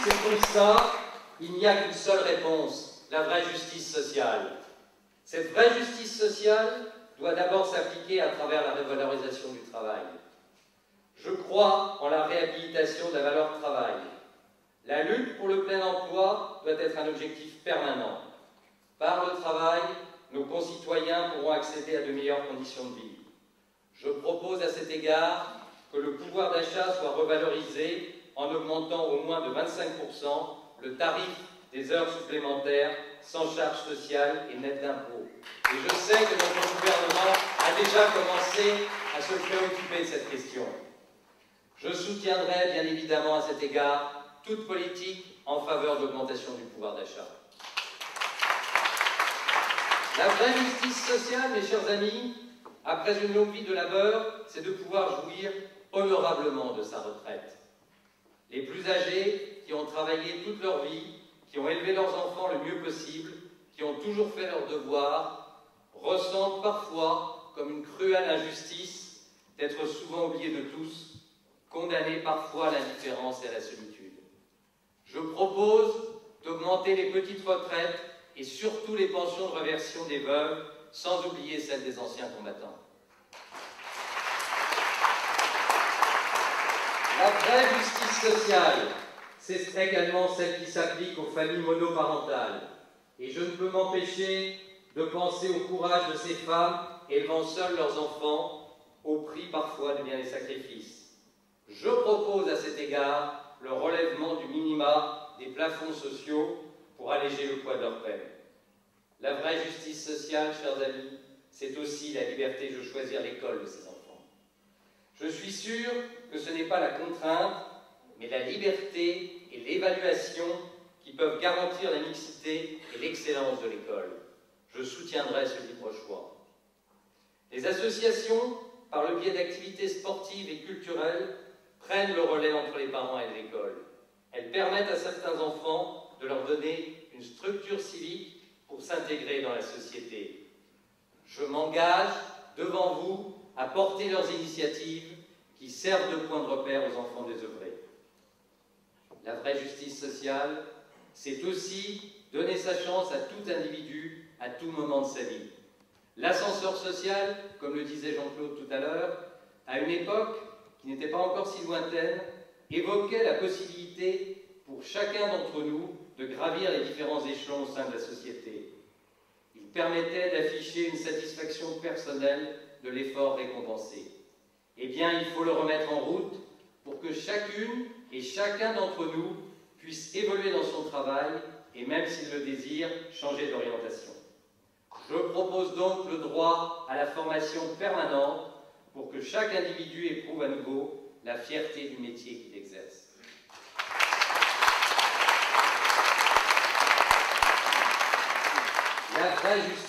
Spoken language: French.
ces constats, il n'y a qu'une seule réponse, la vraie justice sociale. Cette vraie justice sociale doit d'abord s'appliquer à travers la revalorisation du travail. Je crois en la réhabilitation de la valeur travail. La lutte pour le plein emploi doit être un objectif permanent. Par le travail, nos concitoyens pourront accéder à de meilleures conditions de vie. Je propose à cet égard que le pouvoir d'achat soit revalorisé en augmentant au moins de 25% le tarif des heures supplémentaires sans charge sociale et nette d'impôts. Et je sais que notre gouvernement a déjà commencé à se préoccuper de cette question. Je soutiendrai bien évidemment à cet égard toute politique en faveur d'augmentation du pouvoir d'achat. La vraie justice sociale, mes chers amis, après une longue vie de labeur, c'est de pouvoir jouir honorablement de sa retraite. Les plus âgés, qui ont travaillé toute leur vie, qui ont élevé leurs enfants le mieux possible, qui ont toujours fait leurs devoirs, ressentent parfois comme une cruelle injustice d'être souvent oubliés de tous, condamnés parfois à l'indifférence et à la solitude. Je propose d'augmenter les petites retraites et surtout les pensions de réversion des veuves, sans oublier celles des anciens combattants. La vraie justice sociale, c'est également celle qui s'applique aux familles monoparentales. Et je ne peux m'empêcher de penser au courage de ces femmes élevant seules leurs enfants, au prix parfois de bien des sacrifices. Je propose à cet égard le relèvement du minima des plafonds sociaux pour alléger le poids de leur peine. La vraie justice sociale, chers amis, c'est aussi la liberté de choisir l'école de ses enfants. Je suis sûr que ce n'est pas la contrainte, mais la liberté et l'évaluation qui peuvent garantir la mixité et l'excellence de l'école. Je soutiendrai ce libre choix. Les associations, par le biais d'activités sportives et culturelles, prennent le relais entre les parents et l'école. Elles permettent à certains enfants de leur donner une structure civique pour s'intégrer dans la société. Je m'engage devant vous à porter leurs initiatives qui servent de point de repère aux enfants désœuvrés. La vraie justice sociale, c'est aussi donner sa chance à tout individu à tout moment de sa vie. L'ascenseur social, comme le disait Jean-Claude tout à l'heure, à une époque qui n'était pas encore si lointaine, évoquait la possibilité pour chacun d'entre nous de gravir les différents échelons au sein de la société. Il permettait d'afficher une satisfaction personnelle de l'effort récompensé. Eh bien, il faut le remettre en route pour que chacune et chacun d'entre nous puisse évoluer dans son travail et, même s'il le désire, changer d'orientation. Je propose donc le droit à la formation permanente pour que chaque individu éprouve à nouveau la fierté du métier qu'il exerce. La vraie justice